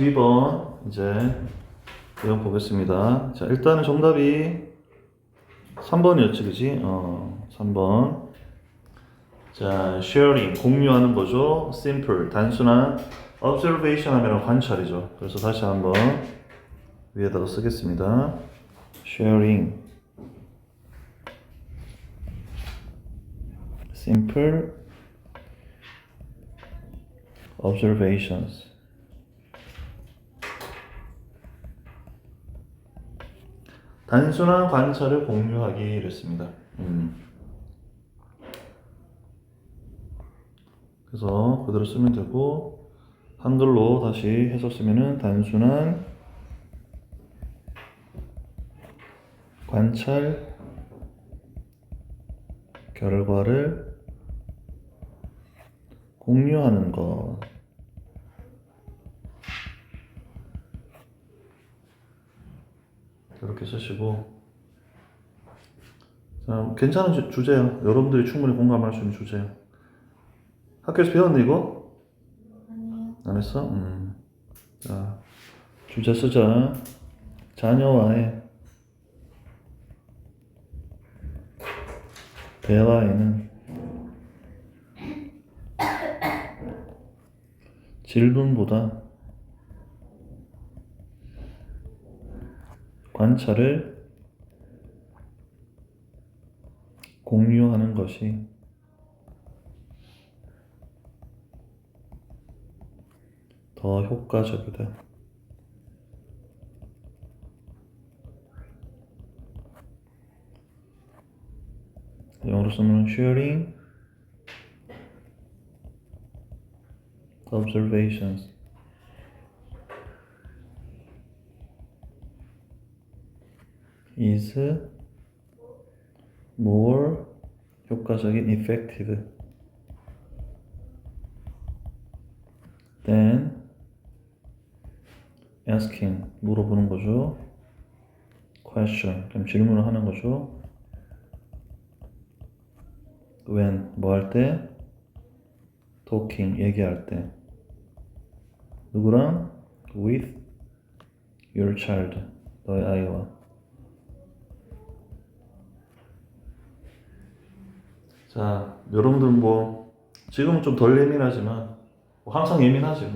42번 이제 내용 보겠습니다. 자, 일단은 정답이 3번이었지, 그지? 3번. 자, sharing, 공유하는 거죠. simple, 단순한 observation 하면 관찰이죠. 그래서 다시 한번 위에다가 쓰겠습니다. sharing, simple observations. 단순한 관찰을 공유하기 랬습니다. 그래서 그대로 쓰면 되고, 한글로 다시 해서 쓰면은 단순한 관찰 결과를 공유하는 것. 이렇게 쓰시고, 자, 괜찮은 주제예요. 여러분들이 충분히 공감할 수 있는 주제예요. 학교에서 배웠니 이거? 아니요. 안 했어? 자, 주제 쓰자. 자녀와의 대화에는 질문보다 관찰을 공유하는 것이 더 효과적이다. 영어로 쓰면 sharing observations is more 효과적인 effective than asking 물어보는 거죠. question 그럼 질문을 하는 거죠. when 뭐 할 때? talking 얘기할 때. 누구랑? with your child 너의 아이와. 자, 여러분들은 뭐 지금은 좀 덜 예민하지만 뭐 항상 예민하지.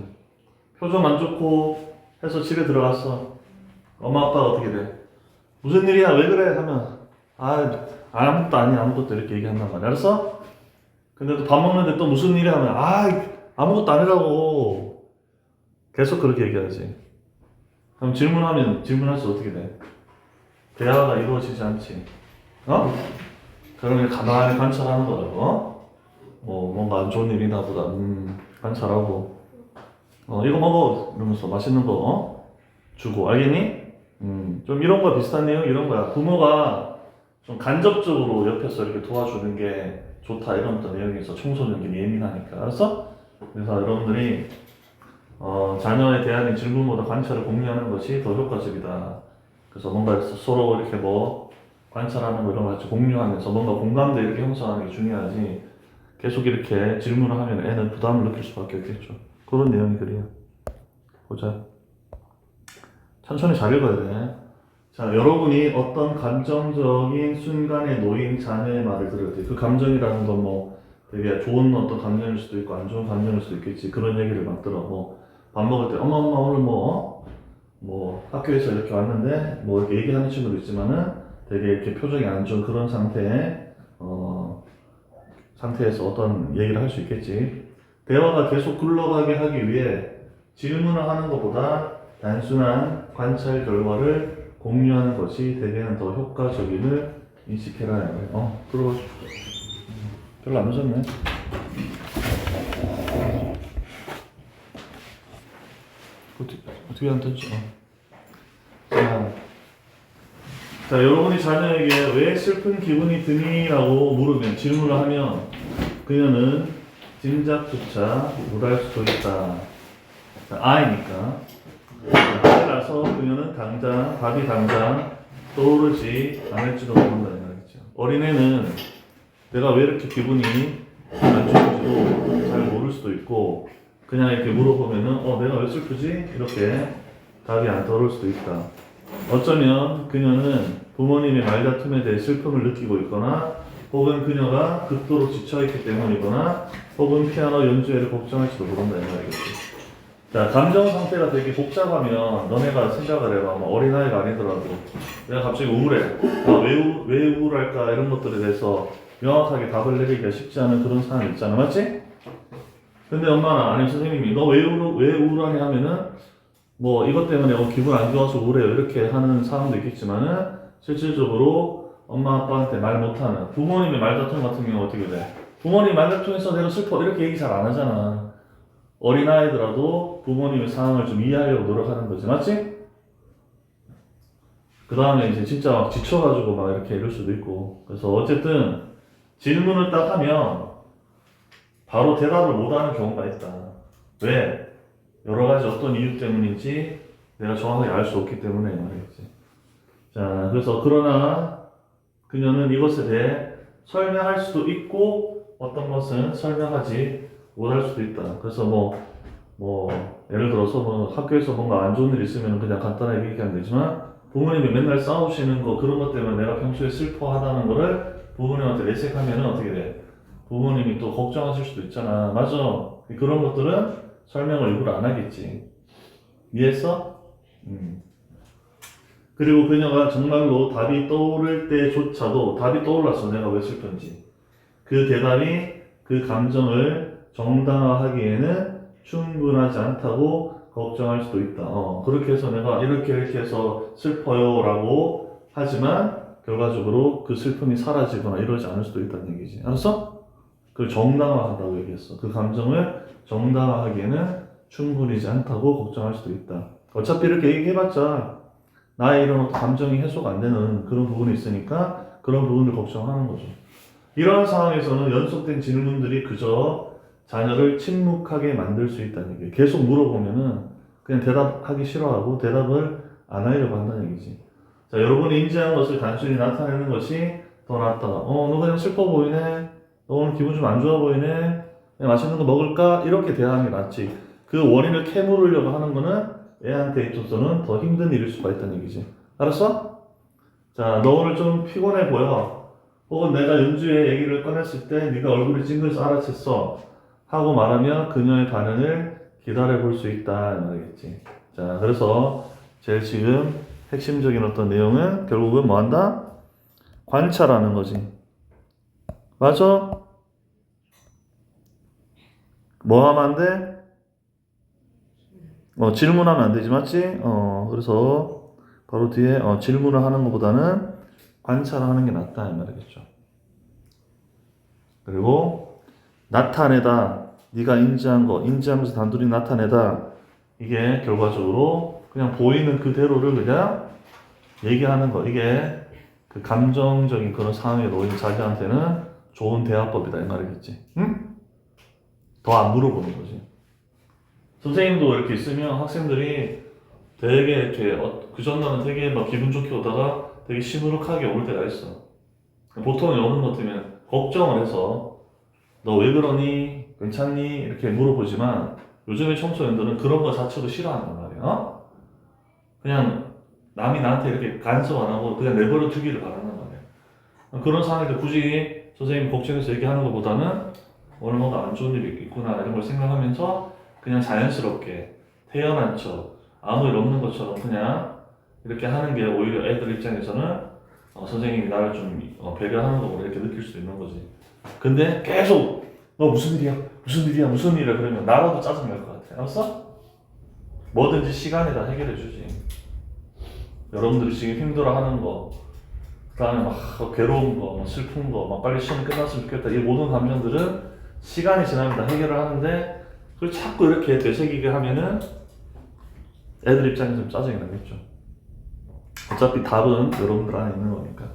표정 안 좋고 해서 집에 들어갔어. 엄마 아빠가 어떻게 돼? 무슨 일이야? 왜 그래? 하면 아무것도 아니야. 아무것도 이렇게 얘기한단 말이야. 알았어? 근데 또 밥 먹는데 또 무슨 일이야? 하면 아무것도 아니라고. 계속 그렇게 얘기하지. 그럼 질문하면 질문할 때 어떻게 돼? 대화가 이루어지지 않지. 그러면 가만히 관찰하는 거라고. 뭔가 안 좋은 일이나 보다. 관찰하고. 이거 먹어. 이러면서 맛있는 거, 주고. 알겠니? 좀 이런 거 비슷한 내용 이런 거야. 부모가 좀 간접적으로 옆에서 이렇게 도와주는 게 좋다. 이런 어떤 내용이 있어. 청소년들이 예민하니까. 알았어? 그래서 여러분들이, 자녀에 대한 질문보다 관찰을 공유하는 것이 더 효과적이다. 그래서 뭔가 서로 이렇게 관찰하는 거 이런 거 같이 공유하면서 뭔가 공감대 이렇게 형성하는 게 중요하지. 계속 이렇게 질문을 하면 애는 부담을 느낄 수밖에 없겠죠. 그런 내용이 그래요. 보자. 천천히 잘 읽어야 돼. 자, 여러분이 어떤 감정적인 순간에 놓인 자녀의 말을 들을 때, 그 감정이라는 건 되게 좋은 어떤 감정일 수도 있고 안 좋은 감정일 수도 있겠지. 그런 얘기를 막 들어. 밥 먹을 때, 엄마 오늘 학교에서 이렇게 왔는데 이렇게 얘기하는 친구도 있지만은 되게 이렇게 표정이 안 좋은 그런 상태에서 어떤 얘기를 할 수 있겠지. 대화가 계속 굴러가게 하기 위해 질문을 하는 것보다 단순한 관찰 결과를 공유하는 것이 대개는 더 효과적임을 인식해라. 들어가. 별로 안 늦었네. 어떻게 안 됐지? 자, 여러분이 자녀에게 왜 슬픈 기분이 드니? 라고 물으면, 질문을 하면 그녀는 짐작조차 못할 수도 있다. 자, 아이니까. 아이라서 그녀는 답이 당장 떠오르지 않을지도 모른다. 어린애는 내가 왜 이렇게 기분이 안 좋은지도 잘 모를 수도 있고, 그냥 이렇게 물어보면은 내가 왜 슬프지? 이렇게 답이 안 떠오를 수도 있다. 어쩌면 그녀는 부모님의 말다툼에 대해 슬픔을 느끼고 있거나 혹은 그녀가 극도로 지쳐있기 때문이거나 혹은 피아노 연주회를 걱정할지도 모른다 이 말이겠지. 자, 감정 상태가 되게 복잡하면 너네가 생각을 해봐. 뭐 어린아이가 아니더라도 내가 갑자기 우울해. 왜 우울할까 이런 것들에 대해서 명확하게 답을 내리기가 쉽지 않은 그런 상황이 있잖아. 맞지? 근데 엄마나 아니면 선생님이 너 왜 우울하냐 하면은 뭐 이것 때문에 기분 안 좋아서 우울해요 이렇게 하는 상황도 있겠지만은 실질적으로 엄마 아빠한테 말 못하는 부모님의 말다툼 같은 경우 어떻게 돼? 부모님 말다툼에서 내가 슬퍼 이렇게 얘기 잘 안 하잖아. 어린아이들아도 부모님의 상황을 좀 이해하려고 노력하는 거지. 맞지? 그 다음에 이제 진짜 막 지쳐가지고 막 이렇게 이럴 수도 있고. 그래서 어쨌든 질문을 딱 하면 바로 대답을 못하는 경우가 있다. 왜? 여러 가지 어떤 이유 때문인지 내가 정확하게 알 수 없기 때문에 말이겠지. 자, 그래서 그러나 그녀는 이것에 대해 설명할 수도 있고 어떤 것은 설명하지 못할 수도 있다. 그래서 예를 들어서 학교에서 뭔가 안 좋은 일 있으면 그냥 간단하게 얘기하면 되지만 부모님이 맨날 싸우시는 거 그런 것 때문에 내가 평소에 슬퍼하다는 거를 부모님한테 내색하면 어떻게 돼? 부모님이 또 걱정하실 수도 있잖아. 맞아. 그런 것들은 설명을 일부러 안 하겠지. 이해했어? 그리고 그녀가 정말로 답이 떠오를 때조차도 답이 떠올랐어. 내가 왜 슬픈지. 그 대답이 그 감정을 정당화하기에는 충분하지 않다고 걱정할 수도 있다. 그렇게 해서 내가 이렇게 해서 슬퍼요 라고 하지만 결과적으로 그 슬픔이 사라지거나 이러지 않을 수도 있다는 얘기지. 알았어? 그걸 정당화한다고 얘기했어. 그 감정을 정당화하기에는 충분하지 않다고 걱정할 수도 있다. 어차피 이렇게 얘기해봤자 나의 이런 어떤 감정이 해소가 안 되는 그런 부분이 있으니까 그런 부분을 걱정하는 거죠. 이러한 상황에서는 연속된 질문들이 그저 자녀를 침묵하게 만들 수 있다는 얘기예요. 계속 물어보면은 그냥 대답하기 싫어하고 대답을 안 하려고 한다는 얘기지. 자, 여러분이 인지한 것을 단순히 나타내는 것이 더 낫다. 너 그냥 슬퍼 보이네. 너 오늘 기분 좀 안 좋아 보이네. 그냥 맛있는 거 먹을까? 이렇게 대하는 게 낫지. 그 원인을 캐물으려고 하는 거는 애한테 있어서는 더 힘든 일일 수가 있다는 얘기지. 알았어? 자, 너 오늘 좀 피곤해 보여. 혹은 내가 연주회 얘기를 꺼냈을 때 네가 얼굴이 찡그려서 알아챘어 하고 말하면 그녀의 반응을 기다려 볼 수 있다 이 말이겠지. 자, 그래서 제일 지금 핵심적인 어떤 내용은 결국은 뭐 한다? 관찰하는 거지. 맞아? 뭐 하면 안 돼? 질문하면 안 되지, 맞지? 그래서 바로 뒤에 질문을 하는 것보다는 관찰하는 게 낫다 이 말이겠죠. 그리고 나타내다, 네가 인지한 거, 인지하면서 단둘이 나타내다. 이게 결과적으로 그냥 보이는 그대로를 그냥 얘기하는 거. 이게 그 감정적인 그런 상황에 놓인 자기한테는 좋은 대화법이다 이 말이겠지. 응? 더 안 물어보는 거지. 선생님도 이렇게 있으면 학생들이 되게 이렇게 그 전날은 되게 막 기분 좋게 오다가 되게 시무룩하게 올 때가 있어. 보통 오는 것 같으면 걱정을 해서 너 왜 그러니? 괜찮니? 이렇게 물어보지만 요즘의 청소년들은 그런 거 자체도 싫어한단 말이야. 그냥 남이 나한테 이렇게 간섭 안 하고 그냥 내버려 두기를 바라는 말이야. 그런 상황에서 굳이 선생님 걱정해서 얘기하는 것보다는 오늘 뭔가 안 좋은 일이 있구나 이런 걸 생각하면서 그냥 자연스럽게 태연한 척 아무 일 없는 것처럼 그냥 이렇게 하는 게 오히려 애들 입장에서는 선생님이 나를 좀 배려하는 거고 이렇게 느낄 수 있는 거지. 근데 계속 너 무슨 일이야? 무슨 일이야? 무슨 일이야? 그러면 나라도 짜증날 것 같아. 알았어? 뭐든지 시간에 다 해결해 주지. 여러분들이 지금 힘들어하는 거, 그다음에 막 괴로운 거, 막 슬픈 거, 막 빨리 시험 끝났으면 좋겠다. 이 모든 감정들은 시간이 지나면 다 해결을 하는데 그걸 자꾸 이렇게 되새기게 하면은 애들 입장에서 좀 짜증이 나겠죠. 어차피 답은 여러분들 안에 있는 거니까.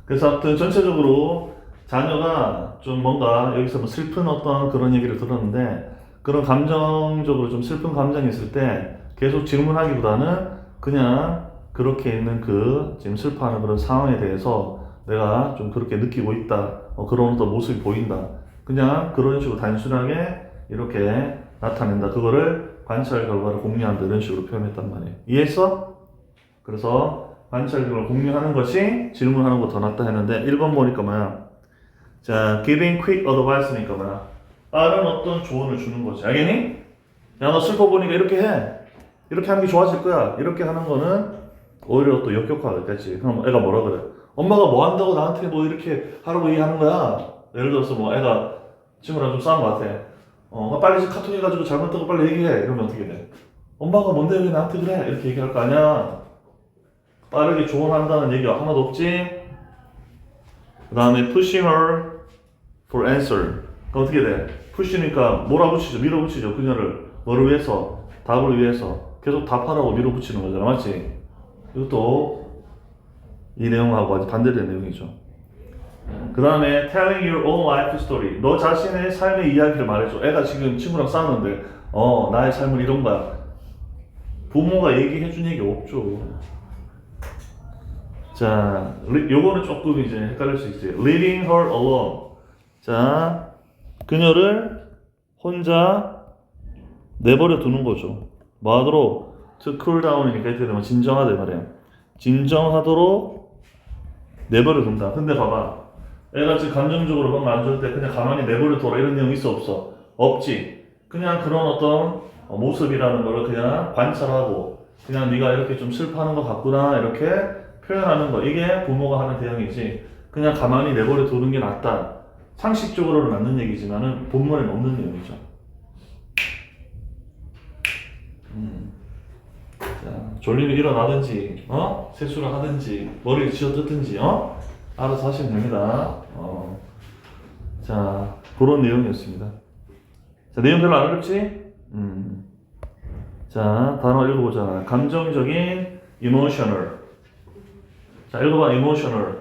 그래서 아무튼 전체적으로 자녀가 좀 뭔가 여기서 뭐 슬픈 어떤 그런 얘기를 들었는데 그런 감정적으로 좀 슬픈 감정이 있을 때 계속 질문하기보다는 그냥 그렇게 있는 그 지금 슬퍼하는 그런 상황에 대해서 내가 좀 그렇게 느끼고 있다. 그런 어떤 모습이 보인다. 그냥 그런 식으로 단순하게 이렇게 나타낸다. 그거를 관찰 결과를 공유한다. 이런 식으로 표현했단 말이에요. 이해했어? 그래서 관찰 결과를 공유하는 것이 질문하는 거 더 낫다 했는데 1번 보니까 뭐야? 자, giving quick advice니까 뭐야? 빠른 어떤 조언을 주는 거지. 알겠니? 야, 너 슬퍼 보니까 이렇게 해. 이렇게 하는 게 좋아질 거야. 이렇게 하는 거는 오히려 또 역효과겠지. 그럼 애가 뭐라 그래? 엄마가 뭐 한다고 나한테 뭐 이렇게 하라고 얘기하는 거야? 예를 들어서 뭐 애가 친구랑 좀 싸운 것 같아. 빨리 카톡 해가지고 잘못된 거 빨리 얘기해. 이러면 어떻게 돼? 엄마가 뭔데 왜 나한테 그래? 이렇게 얘기할 거 아니야. 빠르게 조언한다는 얘기가 하나도 없지. 그 다음에 pushing her for answer. 그럼 어떻게 돼? push니까 몰아붙이죠. 밀어붙이죠. 그녀를 뭐를 위해서? 답을 위해서 계속 답하라고 밀어붙이는 거잖아. 맞지? 이것도 이 내용하고 아주 반대되는 내용이죠. 그 다음에 telling your own life story. 너 자신의 삶의 이야기를 말해줘. 애가 지금 친구랑 싸우는데 나의 삶은 이런 거야. 부모가 얘기해준 얘기 없죠. 자, 요거는 조금 이제 헷갈릴 수 있어요. leaving her alone. 자, 그녀를 혼자 내버려 두는 거죠. 뭐 하도록? to cool down이니까 이렇게 되면 진정하다 말이야. 진정하도록 내버려 둔다. 근데 봐봐. 애가 지금 감정적으로 뭔가 안 좋을 때 그냥 가만히 내버려 둬라 이런 내용 있어 없어? 없지. 그냥 그런 어떤 모습이라는 거를 그냥 관찰하고 그냥 네가 이렇게 좀 슬퍼하는 것 같구나 이렇게 표현하는 거. 이게 부모가 하는 대응이지. 그냥 가만히 내버려 두는 게 낫다. 상식적으로는 맞는 얘기지만은 본문에는 없는 내용이죠. 자, 졸리면 일어나든지, 세수를 하든지, 머리를 쥐어뜯든지, 알아서 하시면 됩니다. 자, 그런 내용이었습니다. 자, 내용 별로 안 어렵지? 자, 단어 읽어보자. 감정적인 emotional. 자, 읽어봐. emotional.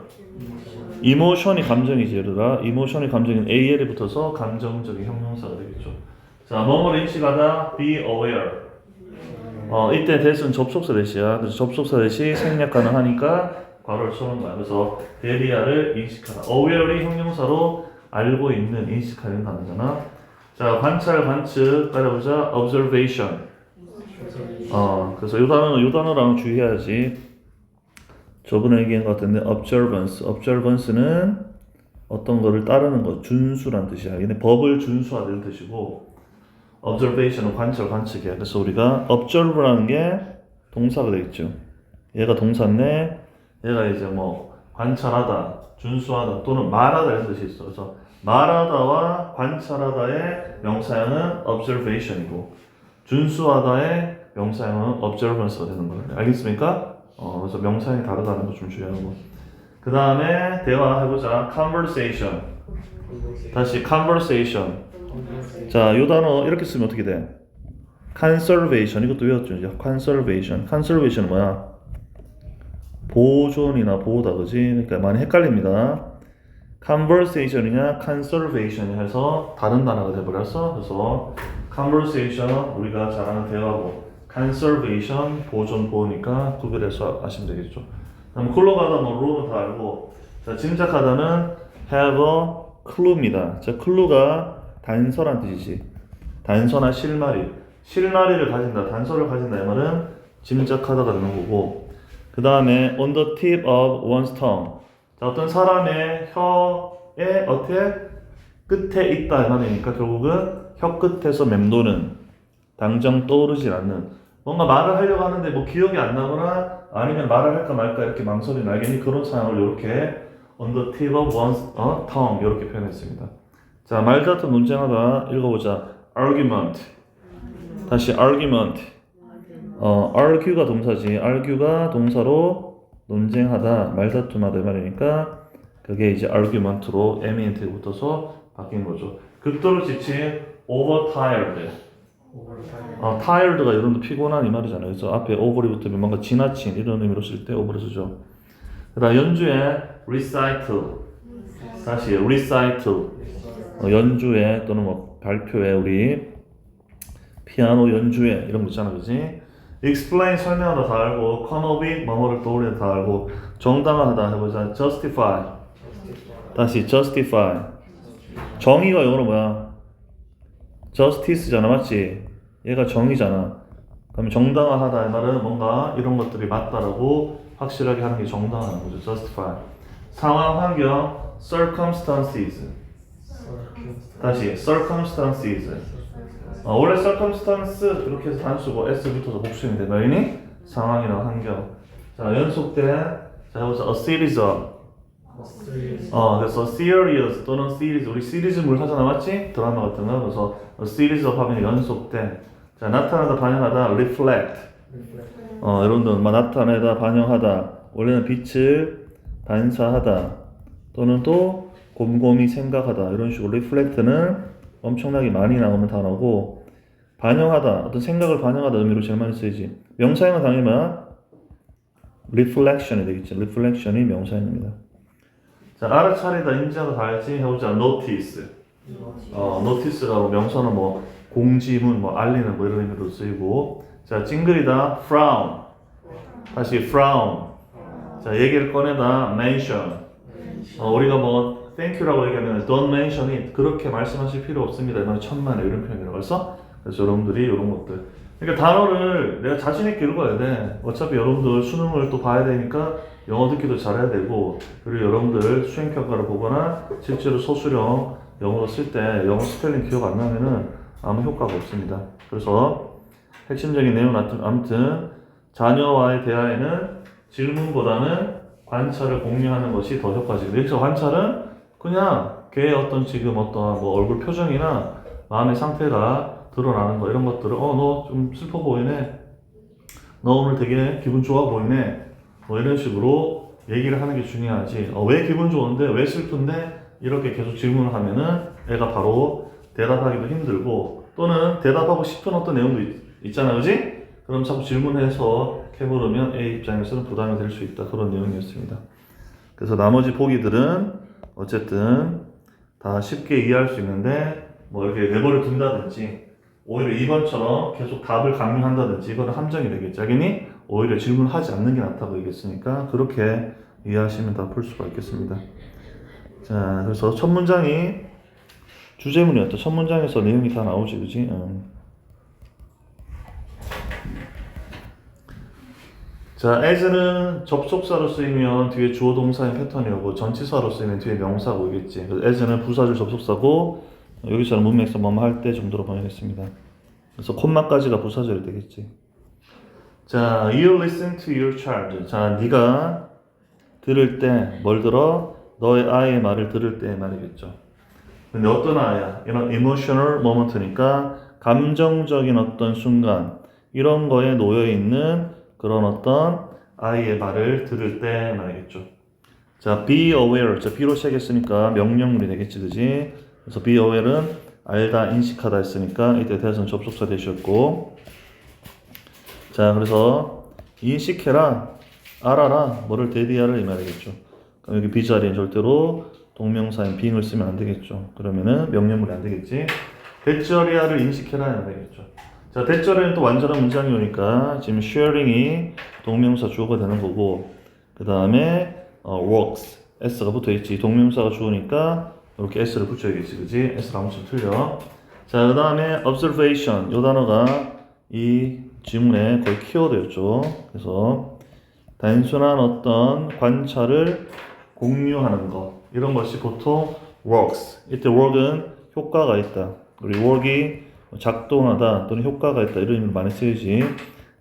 emotion이 감정이지. 얘들아. emotion이 감정인 AL에 붙어서 감정적인 형용사가 되겠죠. 자, 뭐뭐를 인식하다. be aware. 이때 대수는 접속사 대시야. 그래서 접속사 대시 생략 가능하니까 괄호를 쳐놓은 거야. 그래서 대리아를 인식하다. aware이 형용사로 알고 있는, 인식하는 단어잖아. 자, 관찰, 관측 따라보자. observation. 그래서 요 단어랑 주의해야지. 저번에 얘기한 것 같은데 observance. observance는 어떤 거를 따르는 거, 준수란 뜻이야. 얘네 법을 준수하는 뜻이고 observation은 관찰, 관측이야. 그래서 우리가 observe라는 게 동사가 되겠죠. 얘가 동사인데 얘가 이제 뭐 관찰하다, 준수하다 또는 말하다 이런 뜻이 있어. 그래서 말하다와 관찰하다의 명사형은 observation이고 준수하다의 명사형은 observance가 되는 거예요. 알겠습니까? 그래서 명사형이 다르다는 거 좀 주의하고. 그 다음에 대화해보자. conversation. 다시 conversation. 자, 요 단어 이렇게 쓰면 어떻게 돼? conservation. 이것도 외웠죠. 이제 conservation. conservation은 뭐야? 보존이나 보호다, 그지? 그러니까 많이 헷갈립니다. conversation이냐 conservation이 해서 다른 단어가 돼버렸어. 그래서 conversation 우리가 잘 아는 대화고 conservation 보존 보호니까 구별해서 아시면 되겠죠. 그럼 쿨러가다 뭐 로는 다 알고. 자, 짐작하다는 have a clue입니다. 자, clue가 단서란 뜻이지. 단서나 실마리를 가진다, 단서를 가진다 이 말은 짐작하다가 되는 거고. 그 다음에 on the tip of one's tongue. 자, 어떤 사람의 혀의 어떻게 끝에 있다 이 말이니까 결국은 혀 끝에서 맴도는, 당장 떠오르질 않는, 뭔가 말을 하려고 하는데 뭐 기억이 안 나거나 아니면 말을 할까 말까 이렇게 망설이 나겠니, 그런 상황을 이렇게 on the tip of one's tongue 이렇게 표현했습니다. 자, 말다툼 논쟁하다 읽어보자. argument. 다시 argument. argue가 동사지. argue가 동사로 논쟁하다, 말다툼하다 말이니까 그게 이제 argument로 MENT에 붙어서 바뀐 거죠. 극도로 지친 overtired. tired가 이런 데 피곤한 이 말이잖아요. 그래서 앞에 over이 붙으면 뭔가 지나친 이런 의미로 쓸 때 over을 쓰죠. 그 다음 연주에 recital. 다시 recital. 연주회 또는 뭐 발표회, 우리 피아노 연주회 이런 거 있잖아, 그지? explain 설명하다 다 알고, come up with 뭐뭐를 떠올리다 다 알고, 정당화하다 해보자. justify. 다시 justify. 정의가 영어로 뭐야? justice잖아, 맞지? 얘가 정의잖아. 그러면 정당화하다 이 말은 뭔가 이런 것들이 맞다라고 확실하게 하는 게 정당화하는 거죠. justify. 상황, 환경, circumstances. 다시 circumstances. 원래 circumstance 이렇게 해서 단수고 s 붙어서 복수인데 너희니 상황이나 환경. 자, 연속된 자 해보자. a series of. 그래서 series 또는 series 우리 시리즈물 하잖아, 맞지? 드라마 같은 거. 그래서 a series of 하면 연속된. 자, 나타나다, 반영하다, reflect. 여러분들 나타내다, 반영하다. 원래는 빛을 반사하다 또는 또 곰곰이 생각하다 이런 식으로 reflect는 엄청나게 많이 나오는 단어고 반영하다 어떤 생각을 반영하다 의미로 제일 많이 쓰이지. 명사형은 당연히 reflection이 되겠지. reflection이 명사형입니다. 자, 알아차리다, 인지하다 다 알지? 해보자. notice. notice라고 명사는 뭐 공지문, 뭐 알리는 뭐 이런 의미로 쓰이고. 자, 찡그리다 frown. 다시 frown. 자, 얘기를 꺼내다 mention. 우리가 뭐 thank you라고 얘기하면 don't mention it. 그렇게 말씀하실 필요 없습니다. 이건 천만에 이런 표현이라고 해서 그래서 여러분들이 이런 것들. 그러니까 단어를 내가 자신 있게 읽어야 돼. 어차피 여러분들 수능을 또 봐야 되니까 영어 듣기도 잘해야 되고 그리고 여러분들 수행 평가를 보거나 실제로 소수령 영어로 쓸 때 영어 스펠링 기억 안 나면은 아무 효과가 없습니다. 그래서 핵심적인 내용은 아무튼 자녀와의 대화에는 질문보다는 관찰을 공유하는 것이 더 효과적이다. 여기서 관찰은 그냥 걔의 어떤 지금 어떤 뭐 얼굴 표정이나 마음의 상태가 드러나는 거 이런 것들을 너 좀 슬퍼 보이네. 너 오늘 되게 기분 좋아 보이네. 뭐 이런 식으로 얘기를 하는 게 중요하지. 왜 기분 좋은데 왜 슬픈데 이렇게 계속 질문을 하면은 애가 바로 대답하기도 힘들고 또는 대답하고 싶은 어떤 내용도 있잖아, 그지? 그럼 자꾸 질문해서 캐물으면 A 입장에서는 부담이 될 수 있다. 그런 내용이었습니다. 그래서 나머지 보기들은 어쨌든 다 쉽게 이해할 수 있는데 뭐 이렇게 내버려 둔다든지 오히려 2번처럼 계속 답을 강요한다든지 이거는 함정이 되겠죠. 자기니 오히려 질문을 하지 않는 게 낫다고 얘기했으니까 그렇게 이해하시면 다 풀 수가 있겠습니다. 자, 그래서 첫 문장이 주제문이었다. 첫 문장에서 내용이 다 나오지, 그지? 자, as는 접속사로 쓰이면 뒤에 주어 동사의 패턴이고 전치사로 쓰이면 뒤에 명사가 오겠지. 그래서 as는 부사절 접속사고 여기서는 문맥에서 뭐뭐 할 때 정도로 번역했습니다. 그래서 콤마까지가 부사절이 되겠지. 자, you listen to your child. 자, 네가 들을 때 뭘 들어? 너의 아이의 말을 들을 때 말이겠죠. 근데 어떤 아이야? 이런 emotional moment니까 감정적인 어떤 순간 이런 거에 놓여 있는 그런 어떤 아이의 말을 들을 때 말이겠죠. 자, be aware. 자, be로 시작했으니까 명령문이 되겠지, 그지? 그래서 be aware는 알다, 인식하다 했으니까 이때 대선 접속사 되셨고. 자, 그래서 인식해라, 알아라, 뭐를 대디하라 이 말이겠죠. 그럼 여기 be 자리엔 절대로 동명사인 being을 쓰면 안 되겠죠. 그러면은 명령문이 안 되겠지. 대절이야를 인식해라 이 말이겠죠. 자, 대절에는 또 완전한 문장이 오니까 지금 sharing이 동명사 주어가 되는 거고 그 다음에 works s가 붙어있지. 동명사가 주어니까 이렇게 s를 붙여야겠지, 그지? s를 아무튼 틀려. 자, 그 다음에 observation 이 단어가 이 지문의 거의 키워드였죠. 그래서 단순한 어떤 관찰을 공유하는 것 이런 것이 보통 works. 이때 work은 효과가 있다. 우리 work이 작동하다 또는 효과가 있다 이런 의미로 많이 쓰이지.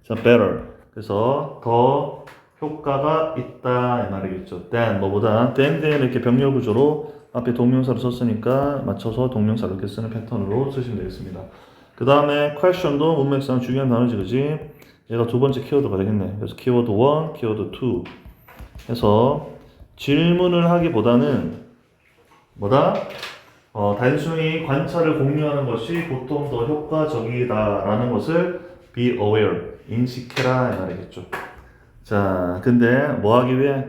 자, better. 그래서 더 효과가 있다 이 말이겠죠. than 뭐보다 than 이렇게 병렬 구조로 앞에 동명사를 썼으니까 맞춰서 동명사를 이렇게 쓰는 패턴으로 쓰시면 되겠습니다. 그 다음에 question도 문맥상 중요한 단어지, 그지? 얘가 두 번째 키워드가 되겠네. 그래서 키워드 1, 키워드 2 해서 질문을 하기보다는 뭐다? 단순히 관찰을 공유하는 것이 보통 더 효과적이다라는 것을 be aware, 인식해라 이 말이겠죠. 자, 근데 뭐 하기 위해?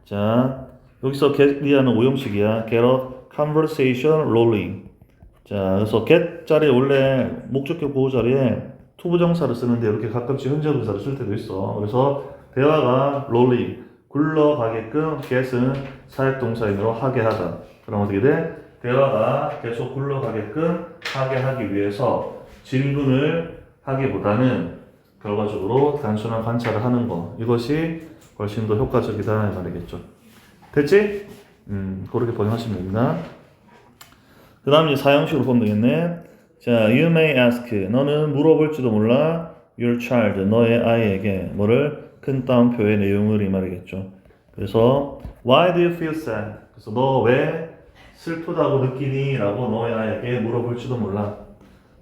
자, 여기서 get이라는 오형식이야. get a conversation rolling. 자, 그래서 get 자리에 원래 목적격 보호 자리에 투부정사를 쓰는데 이렇게 가끔씩 현재분사를 쓸 때도 있어. 그래서 대화가 rolling, 굴러가게끔 get은 사역동사인으로 하게 하다. 그럼 어떻게 돼? 대화가 계속 굴러가게끔 하게 하기 위해서 질문을 하기보다는 결과적으로 단순한 관찰을 하는 거, 이것이 훨씬 더 효과적이다 이 말이겠죠. 됐지? 그렇게 번역하시면 됩니다. 그 다음 이제 사형식으로 보면 되겠네. 자, you may ask, 너는 물어볼지도 몰라 your child, 너의 아이에게 뭐를 큰 따옴표의 내용을 이 말이겠죠. 그래서 why do you feel sad? 그래서 너 왜 슬프다고 느끼니? 라고 너의 아이에게 물어볼지도 몰라.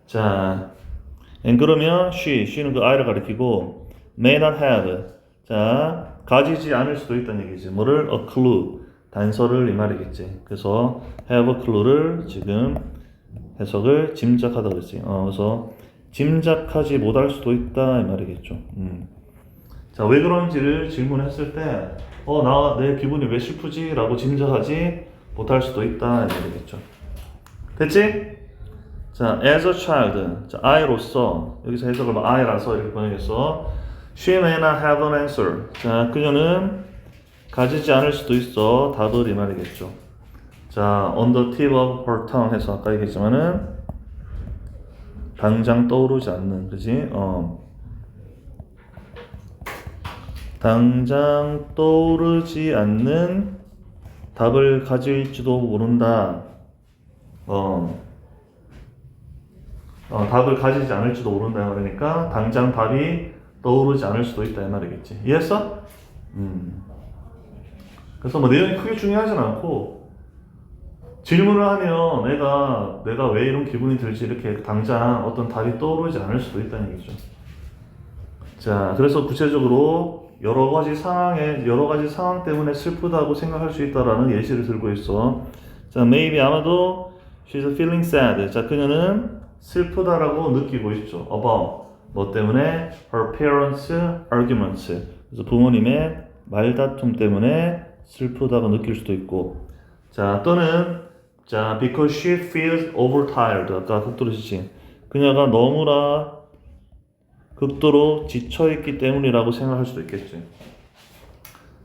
자, 그러면 she는 그 아이를 가리키고 may not have, 자, 가지지 않을 수도 있다는 얘기지. 뭐를? a clue, 단서를 이 말이겠지. 그래서 have a clue를 지금 해석을 짐작하다 그랬지. 그래서 짐작하지 못할 수도 있다 이 말이겠죠. 자, 왜 그런지를 질문했을 때, 내 기분이 왜 슬프지? 라고 짐작하지 못할 수도 있다 이 말이겠죠. 됐지? 자, as a child, 자, 아이로서, 여기서 해석을 아이라서 이렇게 번역했어. She may not have an answer. 자, 그녀는 가지지 않을 수도 있어. 답을 이 말이겠죠. 자, on the tip of her tongue 해서 아까 얘기했지만은 당장 떠오르지 않는, 그지? 당장 떠오르지 않는 답을 가질지도 모른다. 답을 가지지 않을지도 모른다 그러니까 당장 답이 떠오르지 않을 수도 있다 이 말이겠지. 이해했어? 그래서 뭐 내용이 크게 중요하진 않고 질문을 하면 내가 왜 이런 기분이 들지 이렇게 당장 어떤 답이 떠오르지 않을 수도 있다는 얘기죠. 자, 그래서 구체적으로 여러 가지 상황 때문에 슬프다고 생각할 수 있다라는 예시를 들고 있어. 자, maybe 아마도 she's feeling sad. 자, 그녀는 슬프다라고 느끼고 있죠. about 뭐 때문에 her parents' arguments. 그래서 부모님의 말다툼 때문에 슬프다고 느낄 수도 있고. 자, 또는 자, because she feels overtired. 아까 극도로 지친. 그녀가 너무나 극도로 지쳐있기 때문이라고 생각할 수도 있겠지.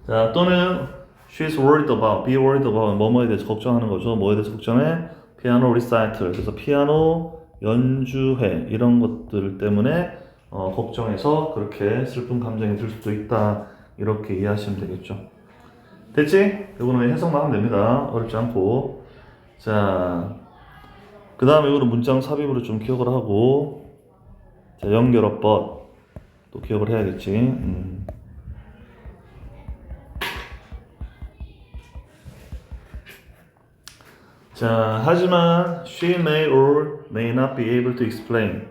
자, 또는 she's worried about, be worried about 뭐뭐에 대해서 걱정하는 거죠. 뭐에 대해서 걱정해? 피아노 recital. 그래서 피아노 연주회 이런 것들 때문에 걱정해서 그렇게 슬픈 감정이 들 수도 있다. 이렇게 이해하시면 되겠죠. 됐지? 이거는 해석만 하면 됩니다. 어렵지 않고. 자, 그 다음에 이거는 문장 삽입으로 좀 기억을 하고, 자, 연결어법 또 기억을 해야겠지. 자, 하지만 she may or may not be able to explain.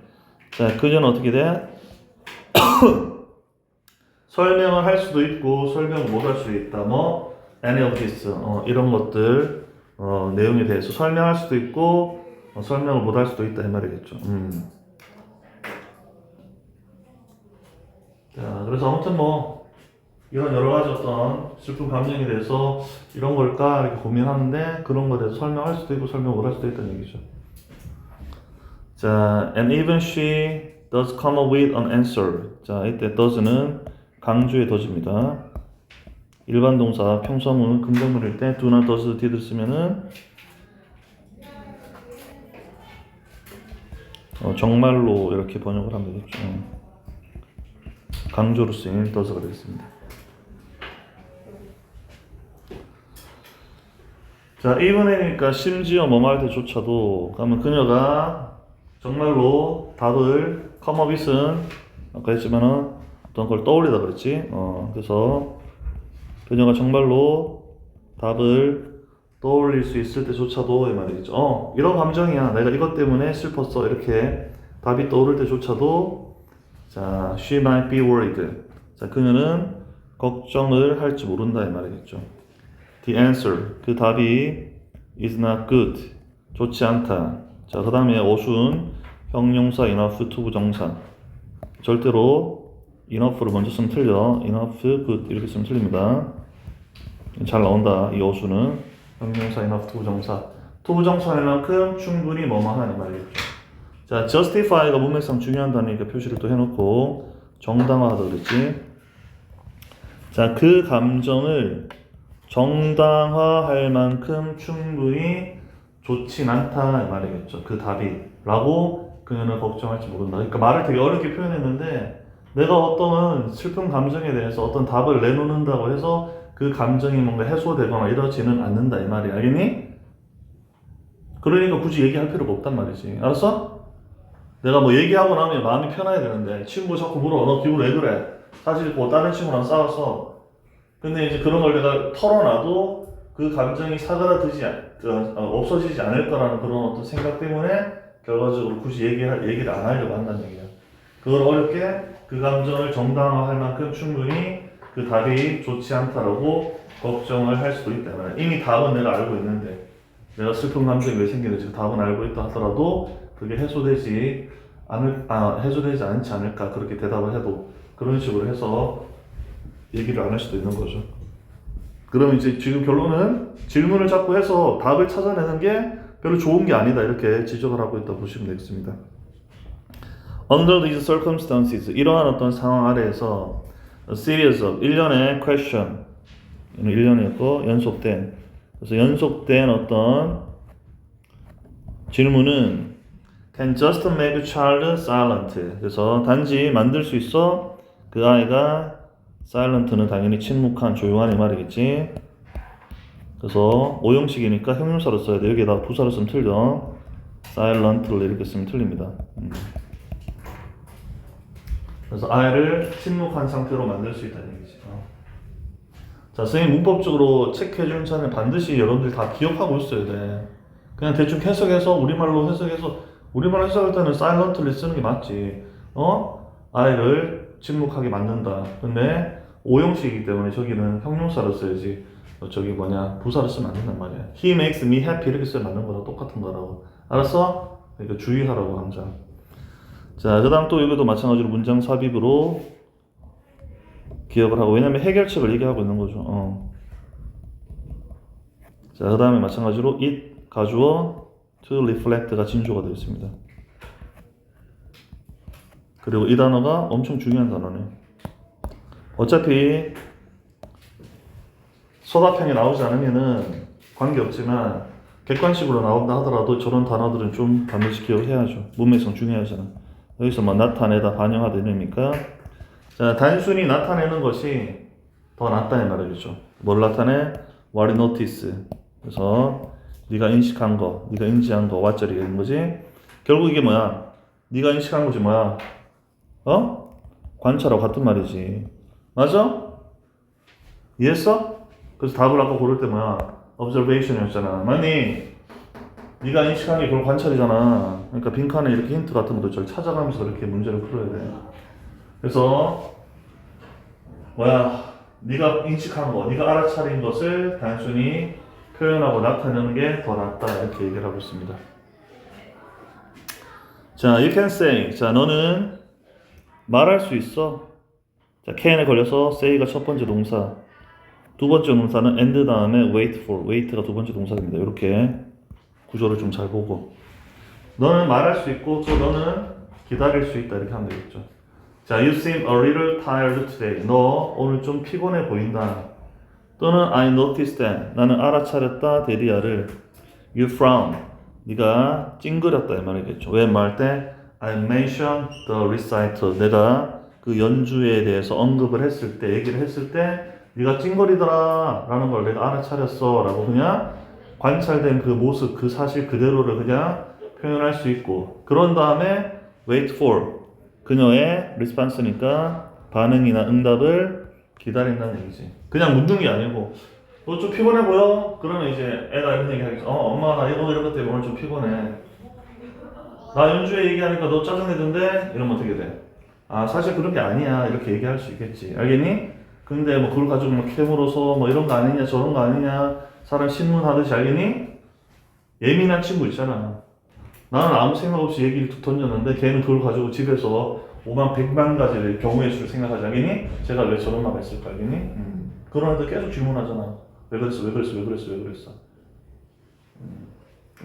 자, 그녀는 어떻게 돼? 설명을 할 수도 있고 설명을 못 할 수도 있다. 뭐 any of this 이런 것들 내용에 대해서 설명할 수도 있고 설명을 못 할 수도 있다 이 말이겠죠. 자, 그래서 아무튼 뭐 이런 여러 가지 어떤 슬픈 감정에 대해서 이런 걸까 이렇게 고민하는데 그런 거에 대해서 설명할 수도 있고 설명 못 할 수도 있다는 얘기죠. 자, and even she does come up with an answer. 자, 이때 does는 강조의 does입니다. 일반 동사 평서문 긍정문일 때 do나 does, did를 쓰면은 정말로 이렇게 번역을 하면 되겠죠. 강조로 쓰인 does가 되겠습니다. 자, even이니까 심지어 뭐뭐 할 때조차도 그러면 그녀가 정말로 답을 come up with은 아까 했지만은 어떤 걸 떠올리다 그랬지. 그래서 그녀가 정말로 답을 떠올릴 수 있을 때조차도 이 말이겠죠. 이런 감정이야. 내가 이것 때문에 슬펐어. 이렇게 답이 떠오를 때조차도 자, she might be worried. 자, 그녀는 걱정을 할지 모른다 이 말이겠죠. The answer, 그 답이 is not good. 좋지 않다. 자, 그 다음에 어순 형용사 enough to 부정사. 절대로 enough를 먼저 쓰면 틀려. enough, good 이렇게 쓰면 틀립니다. 잘 나온다. 이 어수는 형용사 enough to 부정사. to 부정사일 만큼 충분히 뭐뭐 하는 말이겠죠. 자, justify가 문맥상 중요한 단어니까 표시를 또 해놓고 정당화하다 그랬지. 자, 그 감정을 정당화할 만큼 충분히 좋진 않다 이 말이겠죠. 그 답이 라고 그녀는 걱정할지 모른다. 그러니까 말을 되게 어렵게 표현했는데 내가 어떤 슬픈 감정에 대해서 어떤 답을 내놓는다고 해서 그 감정이 뭔가 해소되거나 이러지는 않는다 이 말이야. 알겠니? 그러니까 굳이 얘기할 필요가 없단 말이지. 알았어? 내가 뭐 얘기하고 나면 마음이 편해야 되는데 친구 자꾸 물어. 너 기분 왜 그래? 사실 뭐 다른 친구랑 싸워서 근데 이제 그런 걸 내가 털어놔도 그 감정이 사그라들지 없어지지 않을 거라는 그런 어떤 생각 때문에 결과적으로 굳이 얘기를 안 하려고 한다는 얘기야. 그걸 어렵게 그 감정을 정당화할 만큼 충분히 그 답이 좋지 않다라고 걱정을 할 수도 있다. 이미 답은 내가 알고 있는데 내가 슬픈 감정이 왜 생기는지 그 답은 알고 있다 하더라도 그게 해소되지 않지 않을까 그렇게 대답을 해도 그런 식으로 해서 얘기를 안 할 수도 있는 거죠. 그럼 이제 지금 결론은 질문을 자꾸 해서 답을 찾아내는 게 별로 좋은 게 아니다 이렇게 지적을 하고 있다고 보시면 되겠습니다. Under these circumstances, 이러한 어떤 상황 아래에서 a series of 일련의 question, 일련이었고 연속된 그래서 연속된 어떤 질문은 can just make a child silent. 그래서 단지 만들 수 있어 그 아이가 silent는 당연히 침묵한 조용한 이 말이겠지. 그래서 오형식이니까 형용사로 써야 돼. 여기에다가 부사로 쓰면 틀려. silent를 이렇게 쓰면 틀립니다. 그래서 아이를 침묵한 상태로 만들 수 있다는 얘기지. 자, 선생님 문법적으로 체크해주는 차는 반드시 여러분들이 다 기억하고 있어야 돼. 그냥 대충 해석해서 우리말로 해석할 때는 silently 쓰는 게 맞지. 아이를 침묵하게 만든다. 근데 오형식이기 때문에 저기는 형용사로 써야지. 저기 부사로 쓰면 안 된단 말이야. He makes me happy 이렇게 쓰면 맞는 거랑 똑같은 거라고. 알았어? 그러니까 주의하라고 항상. 자, 그 다음 또 이것도 마찬가지로 문장 삽입으로 기억을 하고, 왜냐면 해결책을 얘기하고 있는 거죠. 자, 그 다음에 마찬가지로 it 가주어 to reflect가 진주가 되어 있습니다. 그리고 이 단어가 엄청 중요한 단어네. 어차피 서답형이 나오지 않으면은 관계없지만 객관식으로 나온다 하더라도 저런 단어들은 좀 반드시 기억해야죠. 문맥성 중요하잖아. 여기서 나타내다, 반영하다 이러니까 자, 단순히 나타내는 것이 더 낫다 이 말이겠죠. 뭘 나타내? What you notice. 그래서 네가 인식한 거, 네가 인지한 거, what절이 되는 거지. 결국 이게 뭐야? 네가 인식한 거지 뭐야? 관찰하고 같은 말이지. 맞아? 이해했어? 그래서 답을 아까 고를 때 뭐야? observation이었잖아. 맞니? 네가 인식한 게 그걸 관찰이잖아. 그러니까 빈칸에 이렇게 힌트 같은 것도 저를 찾아가면서 이렇게 문제를 풀어야 돼. 그래서 네가 인식한 거, 네가 알아차린 것을 단순히 표현하고 나타내는 게 더 낫다 이렇게 얘기를 하고 있습니다. 자, you can say. 자, 너는 말할 수 있어. 자, can에 걸려서 say가 첫 번째 동사. 두 번째 동사는 and 다음에 wait for. wait가 두 번째 동사입니다. 이렇게 구조를 좀 잘 보고. 너는 말할 수 있고 또 너는 기다릴 수 있다 이렇게 하면 되겠죠. 자, you seem a little tired today. 너 오늘 좀 피곤해 보인다. 또는 I noticed that. 나는 알아차렸다 데리아를. You frown. 네가 찡그렸다 이 말이겠죠. 왜 말할 때 I mentioned the recital. 내가 그 연주에 대해서 언급을 했을 때, 얘기를 했을 때 네가 찡거리더라 라는 걸 내가 알아차렸어 라고 그냥 관찰된 그 모습, 그 사실 그대로를 그냥 표현할 수 있고, 그런 다음에 wait for. 그녀의 response니까 반응이나 응답을 기다린다는 얘기지. 그냥 묻는 게 아니고 너 좀 피곤해 보여? 그러면 이제 애가 이런 얘기 하겠지. 엄마 나 이런 것 때문에 오늘 좀 피곤해. 나 연주회 얘기하니까 너 짜증내던데? 이러면 어떻게 돼? 사실 그런 게 아니야 이렇게 얘기할 수 있겠지. 알겠니? 근데 뭐 그걸 가지고 캐물어서 뭐 이런 거 아니냐 저런 거 아니냐 사람 신문하듯이 알겠니? 예민한 친구 있잖아. 나는 아무 생각 없이 얘기를 툭 던졌는데 걔는 그걸 가지고 집에서 5만 100만 가지의 경우의 수를 생각하지 알겠니? 제가 왜 저런 말을 했을까 알겠니? 그런 애들 계속 질문하잖아. 왜 그랬어?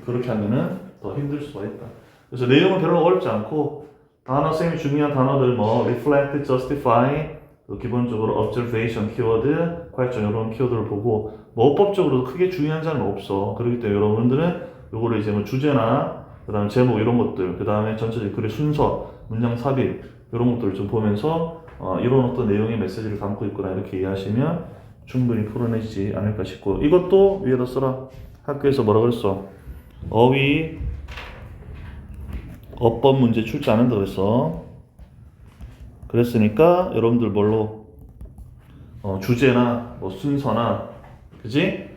그렇게 하면은 더 힘들 수가 있다. 그래서 내용은 별로 어렵지 않고 단어 쌤이 중요한 단어들 reflect, justify, 기본적으로 observation 키워드, question 이런 키워드를 보고 어법적으로도 크게 중요한 점은 없어. 그렇기 때문에 여러분들은 요거를 이제 뭐 주제나 그다음에 제목 이런 것들, 그다음에 전체적인 글의 순서, 문장 삽입 이런 것들을 좀 보면서 이런 어떤 내용의 메시지를 담고 있구나 이렇게 이해하시면 충분히 풀어내지 않을까 싶고, 이것도 위에다 써라. 학교에서 뭐라 그랬어? 어휘 어법 문제 출제 안 한다고 그랬어. 그랬으니까 여러분들 뭘로 주제나 뭐 순서나 그지?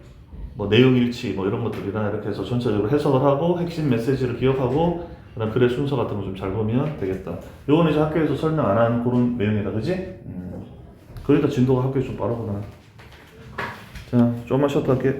뭐 내용 일치 뭐 이런 것들이나 이렇게 해서 전체적으로 해석을 하고 핵심 메시지를 기억하고 그다음 글의 순서 같은 거 좀 잘 보면 되겠다. 요거는 이제 학교에서 설명 안 하는 그런 내용이다, 그지? 그러니까 진도가 학교에 좀 빠르구나. 자, 조금만 쉬었다 할게.